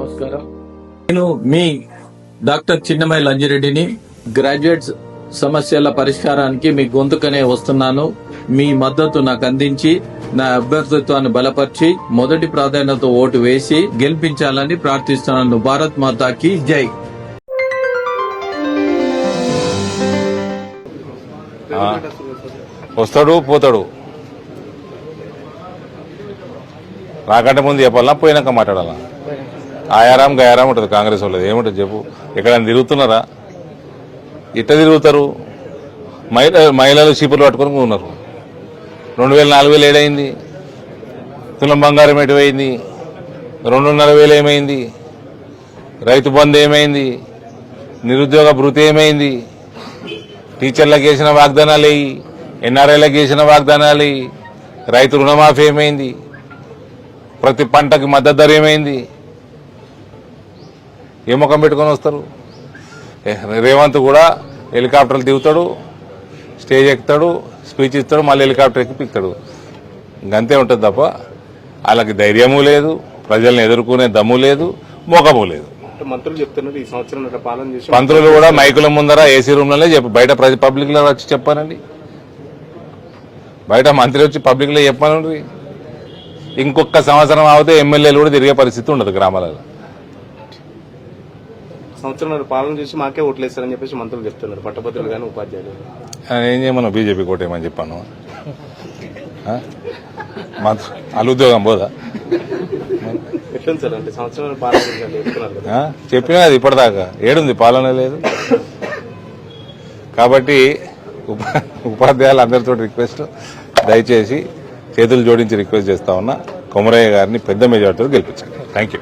నమస్కారం. నేను మీ doctor చిన్నమై లంజిరెడ్డిని. Graduates సమస్యల పరిష్కారానికి మీ గొంతుకనే వస్తున్నాను. మీ మద్దతు నాకు అందించి నా అభ్యర్థిత్వాన్ని బలపరిచి మొదటి ప్రాధాన్యత ఓటు వేసి గెలిపించాలని ప్రార్థిస్తున్నాను. భారత్ మాతాకి జై. వస్తాడు పోతాడు, రాకంటే ముందు చెప్పాలా పోయినాక మాట్లాడాలా? ఆయారాం గయారాం ఉంటుంది కాంగ్రెస్ వాళ్ళది. ఏముంటుంది చెప్పు? ఎక్కడైనా తిరుగుతున్నారా? ఇట్ట తిరుగుతారు. మహిళలు చీపులు పట్టుకొని ఉన్నారు. 2000 4000 ఏడైంది? తులం బంగారం ఎటువైంది? 2,500 ఏమైంది? రైతు బంధు ఏమైంది? నిరుద్యోగ భృతి ఏమైంది? టీచర్లకు వేసిన వాగ్దానాలు వేయి, ఎన్ఆర్ఐలకు వేసిన వాగ్దానాలు వేయి. రైతు రుణమాఫీ ఏమైంది? ప్రతి పంటకి మద్దతు ధర ఏమైంది? ఏ ముఖం పెట్టుకొని వస్తారు? రేవంత్ కూడా హెలికాప్టర్లు దిగుతాడు, స్టేజ్ ఎక్కుతాడు, స్పీచ్ ఇస్తాడు, మళ్ళీ హెలికాప్టర్ ఎక్కి పిక్తాడు. ఇంకంతే ఉంటుంది తప్ప వాళ్ళకి ధైర్యము లేదు, ప్రజల్ని ఎదుర్కొనే దమ్ము లేదు, మోకము లేదు. మంత్రులు చెప్తున్నారు ఈ సంవత్సరం పాలన చేసి, మంత్రులు కూడా మైకుల ముందర ఏసీ రూమ్లోనే చెప్పి బయట పబ్లిక్ లో వచ్చి చెప్పానండి. బయట మంత్రి వచ్చి పబ్లిక్ లో చెప్పానండి. ఇంకొక సంవత్సరం ఆగితే ఎమ్మెల్యేలు కూడా తిరిగే పరిస్థితి ఉండదు గ్రామాలలో. సంవత్సరం పాలన చేసి మాకే ఓట్లేస్తారని చెప్పేసి మంత్రులు చెప్తున్నారు, పట్టభద్రులు కానీ ఉపాధ్యాయులు. ఏం చేయమన్నా బీజేపీ కోటేమని చెప్పాను. వాళ్ళు ఉద్యోగం పోదా? ఎట్లుంది సార్? అంటే సంవత్సరం పాలన చెప్తున్నారు కదా. చెప్పినా అది ఇప్పటిదాకా ఏడుంది, పాలన లేదు. కాబట్టి ఉపాధ్యాయులు అందరితో రిక్వెస్ట్, దయచేసి చేతులు జోడించి రిక్వెస్ట్ చేస్తా ఉన్నా, కొమరయ్య గారిని పెద్ద మెజార్టీతో గెలిపించండి. Thank you.